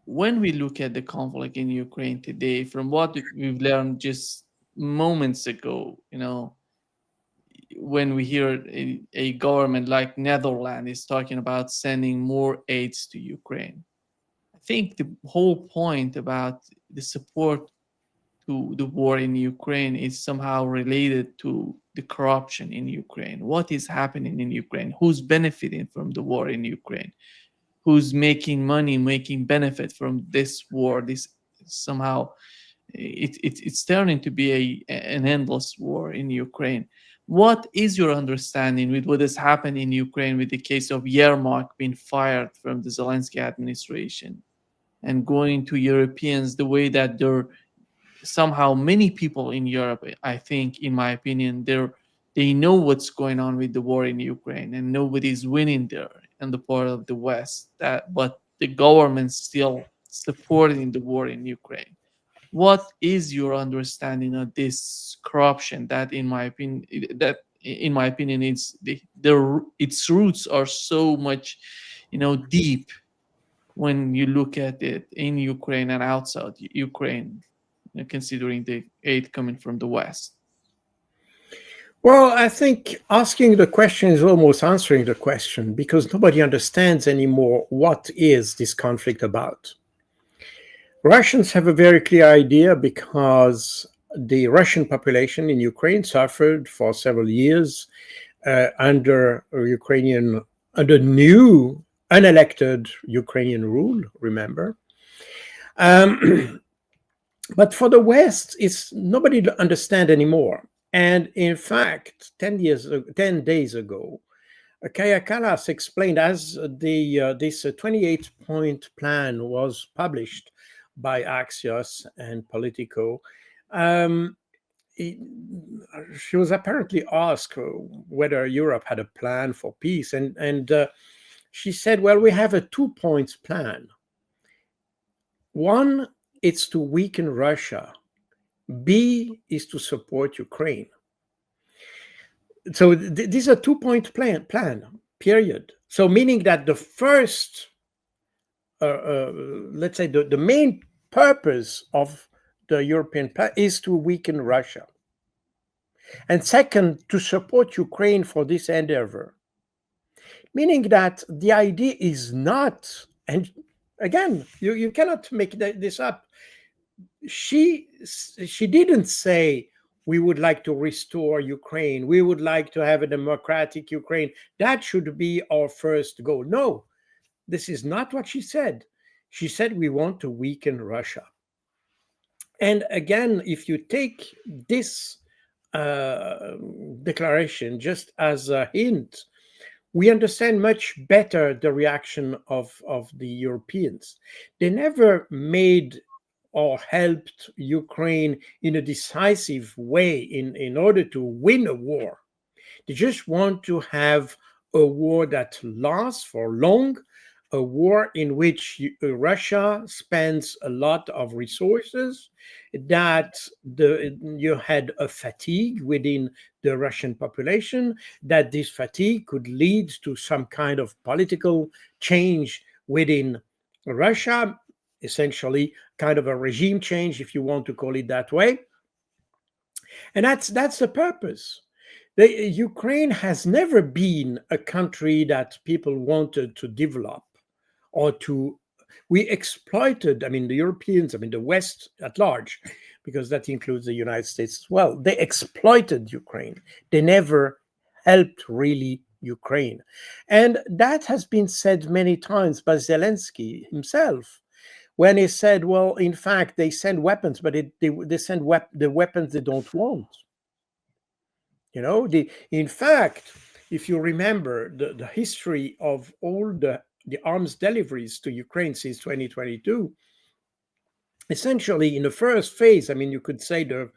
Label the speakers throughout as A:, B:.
A: when we look at the conflict in Ukraine today, from what we've learned just moments ago, when we hear a government like Netherlands is talking about sending more aids to Ukraine, I think the whole point about the support to the war in Ukraine is somehow related to the corruption in Ukraine. What is happening in Ukraine? Who's benefiting from the war in Ukraine? Who's making money, making benefit from this war? This somehow it's turning to be an endless war in Ukraine. What is your understanding with what has happened in Ukraine with the case of Yermak being fired from the Zelensky administration and going to Europeans the way that they're somehow many people in Europe, I think, in my opinion, they know what's going on with the war in Ukraine, and nobody's winning there in the part of the West. But the government's still supporting the war in Ukraine. What is your understanding of this corruption? That, in my opinion, it's its roots are so much, deep when you look at it in Ukraine and outside Ukraine, considering the aid coming from the West.
B: Well, I think asking the question is almost answering the question because nobody understands anymore what is this conflict about. Russians have a very clear idea because the Russian population in Ukraine suffered for several years under new unelected Ukrainian rule. Remember, um, but for the West, it's nobody to understand anymore. And in fact, 10 days ago, Kaya Kallas explained as this 28-point plan was published by Axios and Politico. Um, he- she was apparently asked whether Europe had a plan for peace, and she said, "Well, we have a 2 points plan. One, it's to weaken Russia. B is to support Ukraine." So these are 2 point plan, period. So meaning that the first, let's say the main purpose of the European plan is to weaken Russia. And second, to support Ukraine for this endeavor. Meaning that the idea is not, and again, you cannot make this up. She didn't say we would like to restore Ukraine, we would like to have a democratic Ukraine, that should be our first goal. No, this is not what she said. She said we want to weaken Russia. And again, if you take this uh, declaration just as a hint, we understand much better the reaction of the Europeans. They never made or helped Ukraine in a decisive way in order to win a war. They just want to have a war that lasts for long, a war in which Russia spends a lot of resources, that you had a fatigue within the Russian population, that this fatigue could lead to some kind of political change within Russia, essentially kind of a regime change, if you want to call it that way. And that's the purpose. Ukraine has never been a country that people wanted to develop or to. We exploited, I mean, the Europeans, I mean, the West at large, because that includes the United States as well. They exploited Ukraine. They never helped really Ukraine. And that has been said many times by Zelensky himself when he said, well, in fact, they send weapons, but they send the weapons they don't want. In fact, if you remember the history of all the arms deliveries to Ukraine since 2022, essentially in the first phase, I mean, you could say the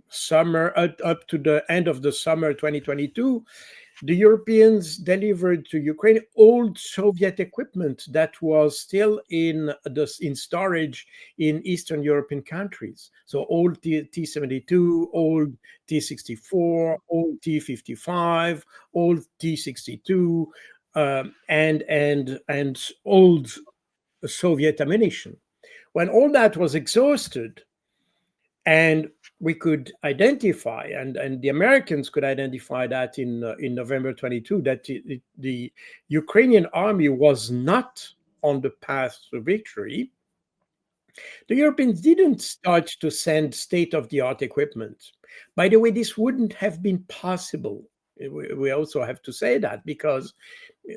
B: summer up to the end of the summer 2022, the Europeans delivered to Ukraine old Soviet equipment that was still in storage in Eastern European countries. So old T-72, old T-64, old T-55, old T-62. and old Soviet ammunition. When all that was exhausted, and we could identify, and the Americans could identify that in November 22, that the Ukrainian army was not on the path to victory. The Europeans didn't start to send state of the art equipment. By the way, this wouldn't have been possible. We also have to say that, because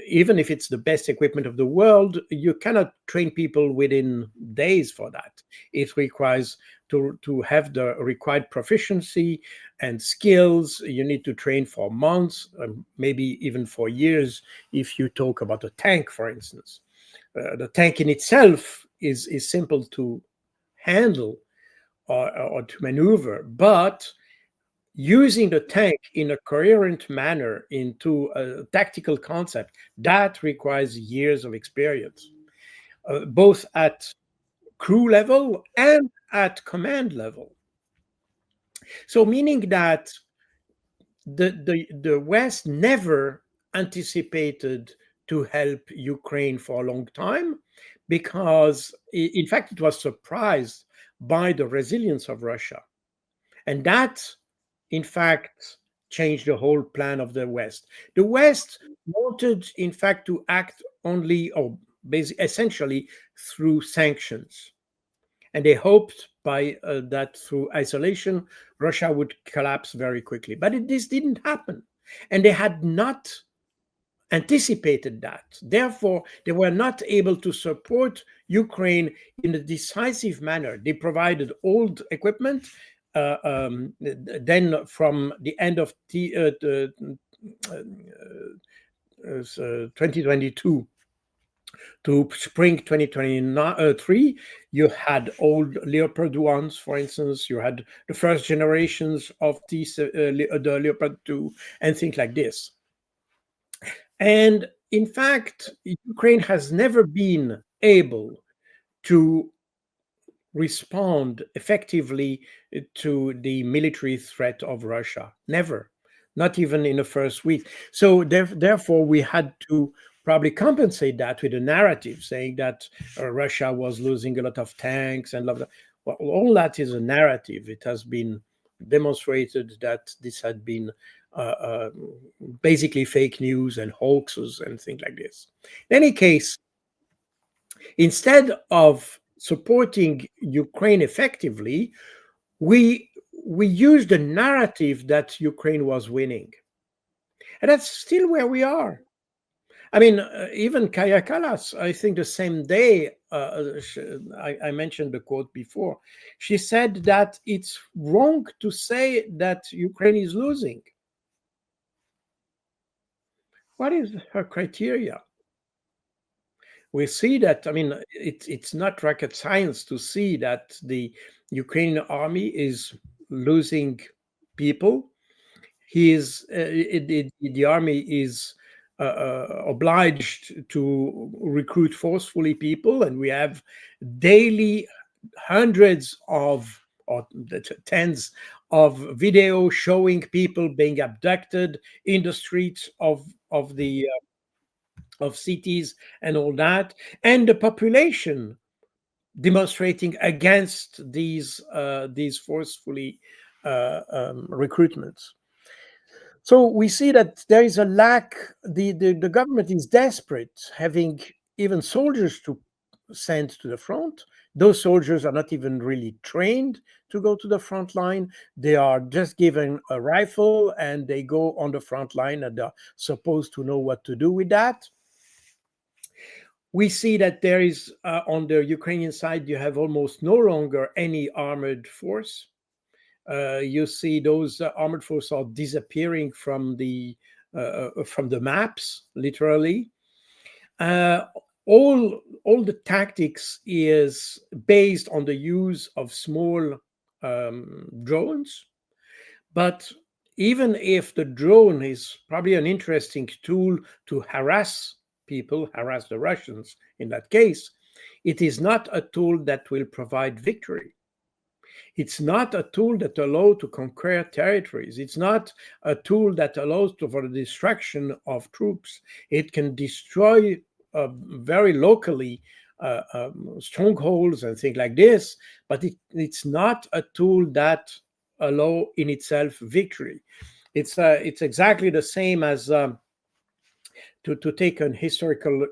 B: even if it's the best equipment of the world, you cannot train people within days for that. It requires to have the required proficiency and skills. You need to train for months, maybe even for years, if you talk about a tank, for instance. The tank in itself is simple to handle or to maneuver, but using the tank in a coherent manner into a tactical concept, that requires years of experience, both at crew level and at command level. So meaning that the West never anticipated to help Ukraine for a long time, because in fact it was surprised by the resilience of Russia. And that, in fact, changed the whole plan of the West. The West wanted, in fact, to act only, or basically, essentially, through sanctions. And they hoped by that through isolation, Russia would collapse very quickly. But this didn't happen. And they had not anticipated that. Therefore, they were not able to support Ukraine in a decisive manner. They provided old equipment. Then, from the end of 2022 to spring 2023, you had old Leopard ones, for instance. You had the first generations of the Leopard 2 and things like this. And in fact, Ukraine has never been able to respond effectively to the military threat of Russia. Never, not even in the first week. So therefore, we had to probably compensate that with a narrative saying that Russia was losing a lot of tanks and blah, blah. Well, all that is a narrative. It has been demonstrated that this had been uh, uh, basically fake news and hoaxes and things like this. In any case, instead of supporting Ukraine effectively, we we used the narrative that Ukraine was winning, and that's still where we are. I mean, even Kaya Kalas, I think the same day, I mentioned the quote before. She said that it's wrong to say that Ukraine is losing. What is her criteria? We see that, I mean, it's not rocket science to see that the Ukrainian army is losing people. The army is obliged to recruit forcefully people, and we have daily hundreds of, or tens of videos showing people being abducted in the streets of cities and all that, and the population demonstrating against these forcefully recruitments. So we see that there is a lack. The government is desperate, having even soldiers to send to the front. Those soldiers are not even really trained to go to the front line. They are just given a rifle and they go on the front line, and they're supposed to know what to do with that. We see that there is, on the Ukrainian side, you have almost no longer any armored force. You see those armored forces are disappearing from the maps, literally. Uh, all the tactics is based on the use of small drones, but even if the drone is probably an interesting tool to harass people, harass the Russians in that case, it is not a tool that will provide victory. It's not a tool that allows to conquer territories. It's not a tool that allows for the destruction of troops. It can destroy very locally strongholds and things like this, but it's not a tool that allow in itself victory. It's exactly the same as to take an historical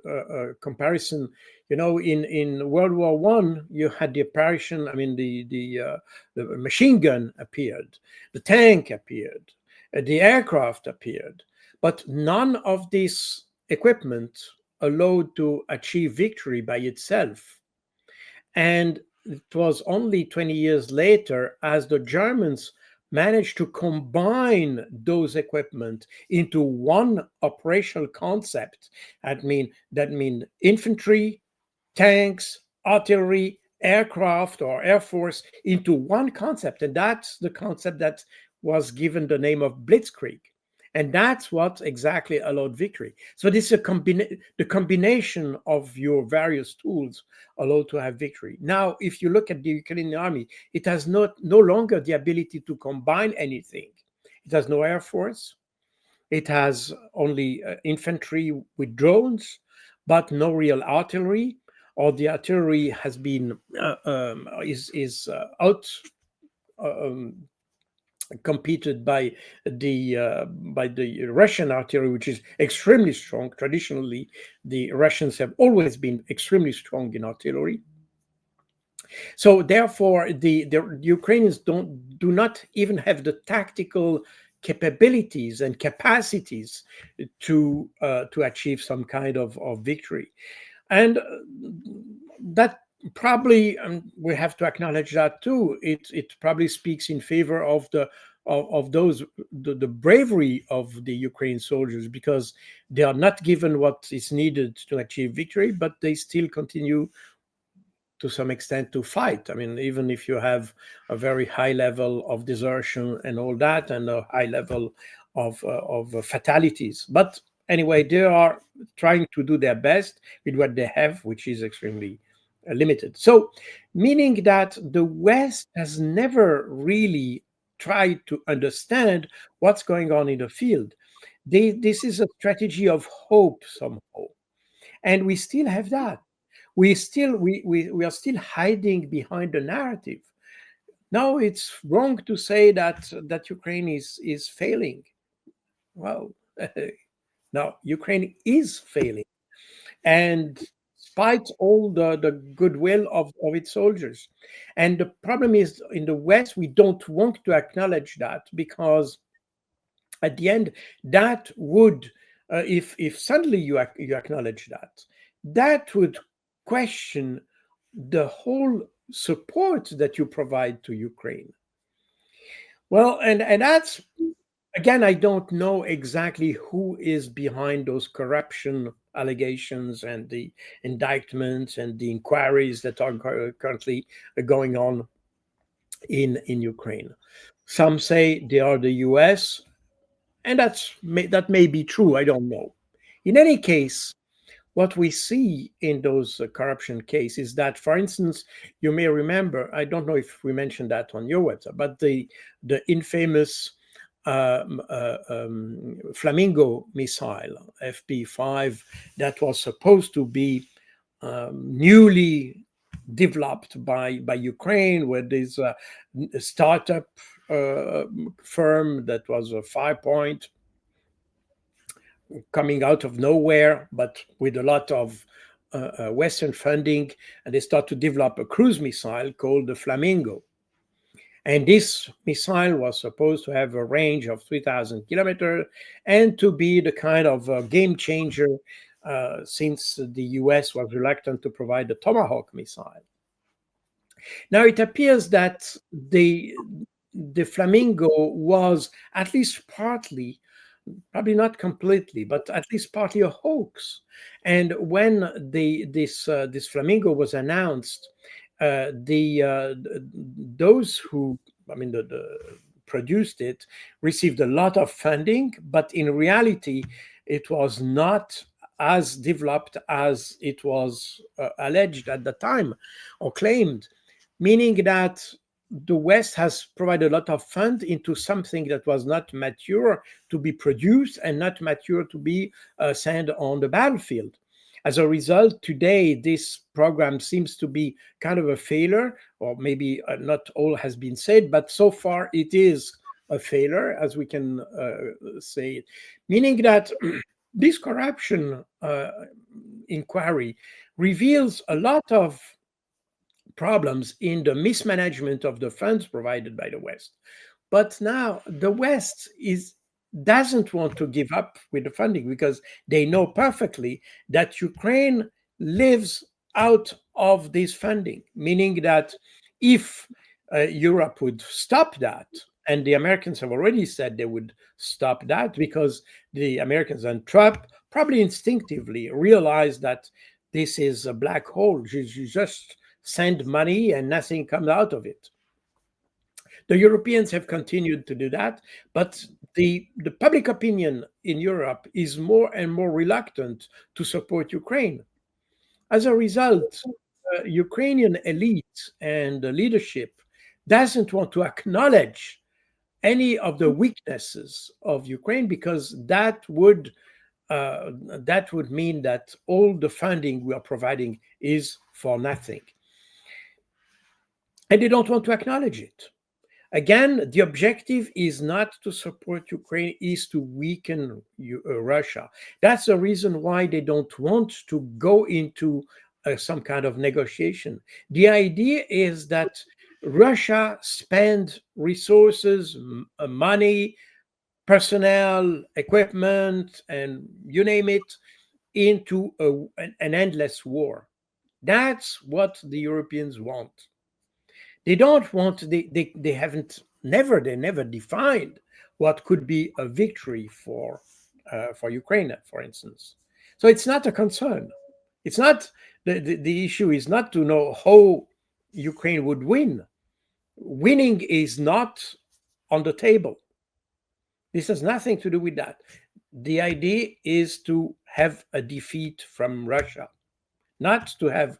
B: comparison. In World War I, you had the apparition. I mean, the machine gun appeared, the tank appeared, the aircraft appeared, but none of this equipment allowed to achieve victory by itself. And it was only 20 years later, as the Germans managed to combine those equipment into one operational concept. That mean infantry, tanks, artillery, aircraft or air force into one concept. And that's the concept that was given the name of Blitzkrieg. And that's what exactly allowed victory. So this is the combination of your various tools allowed to have victory. Now, if you look at the Ukrainian army, it has no longer the ability to combine anything. It has no air force. It has only infantry with drones, but no real artillery. Or the artillery has been is out um, competed by the Russian artillery, which is extremely strong. Traditionally, the Russians have always been extremely strong in artillery. So therefore, the Ukrainians do not even have the tactical capabilities and capacities to achieve some kind of victory. And that probably, we have to acknowledge that too. It probably speaks in favor of the bravery of the Ukraine soldiers, because they are not given what is needed to achieve victory, but they still continue to some extent to fight. I mean, even if you have a very high level of desertion and all that, and a high level of fatalities, but anyway, they are trying to do their best with what they have, which is extremely limited. So, meaning that the West has never really tried to understand what's going on in the field. This is a strategy of hope somehow, and we still have that. We are still hiding behind the narrative. Now it's wrong to say that Ukraine is failing. Well, now Ukraine is failing, and despite all the goodwill of its soldiers. And the problem is, in the West, we don't want to acknowledge that, because at the end, that would, if suddenly you acknowledge that, that would question the whole support that you provide to Ukraine. Well, and that's, again, I don't know exactly who is behind those corruption allegations and the indictments and the inquiries that are currently going on in Ukraine. Some say they are the US, and that may be true. I don't know. In any case, what we see in those corruption cases is that, for instance, you may remember, I don't know if we mentioned that on your website, but the infamous Flamingo missile, FP5, that was supposed to be newly developed by Ukraine, with this startup firm that was a 5 point coming out of nowhere, but with a lot of Western funding, and they start to develop a cruise missile called the Flamingo. And this missile was supposed to have a range of 3,000 kilometers and to be the kind of game changer, since the US was reluctant to provide the Tomahawk missile. Now it appears that the Flamingo was at least partly, probably not completely, but at least partly a hoax. And when this Flamingo was announced, those who, the produced it, received a lot of funding, but in reality, it was not as developed as it was alleged at the time or claimed, meaning that the West has provided a lot of fund into something that was not mature to be produced and not mature to be sent on the battlefield. As a result, today this program seems to be kind of a failure, or maybe not all has been said, but so far it is a failure, as we can say it. Meaning that this corruption inquiry reveals a lot of problems in the mismanagement of the funds provided by the West. But now the West is doesn't want to give up with the funding because they know perfectly that Ukraine lives out of this funding, meaning that if Europe would stop that, and the Americans have already said they would stop that because the Americans and Trump probably instinctively realize that this is a black hole. You just send money and nothing comes out of it. The Europeans have continued to do that, but the public opinion in Europe is more and more reluctant to support Ukraine. As a result, Ukrainian elite and the leadership doesn't want to acknowledge any of the weaknesses of Ukraine because that would mean that all the funding we are providing is for nothing, and they don't want to acknowledge it. Again, the objective is not to support Ukraine, is to weaken Russia. That's the reason why they don't want to go into some kind of negotiation. The idea is that Russia spend resources, money, personnel, equipment, and you name it, into an endless war. That's what the Europeans want. They don't want, they haven't, they never defined what could be a victory for Ukraine, for instance. So it's not a concern. It's not, the issue is not to know how Ukraine would win. Winning is not on the table. This has nothing to do with that. The idea is to have a defeat from Russia, not to have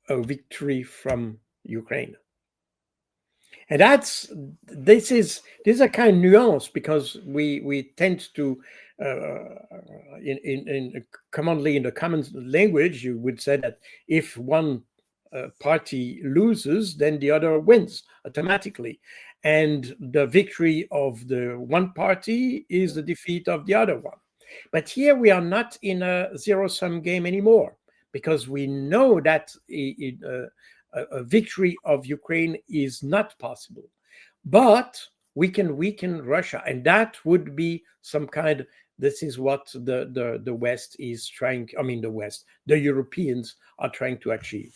B: a victory from Ukraine. And this is a kind of nuance because we tend to in commonly in the common language you would say that if one party loses, then the other wins automatically, and the victory of the one party is the defeat of the other one. But here we are not in a zero-sum game anymore because we know that a victory of Ukraine is not possible. But we can weaken Russia, and that would be some kind. This is what the West is trying. I mean, the Europeans are trying to achieve,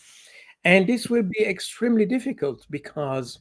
B: and this will be extremely difficult because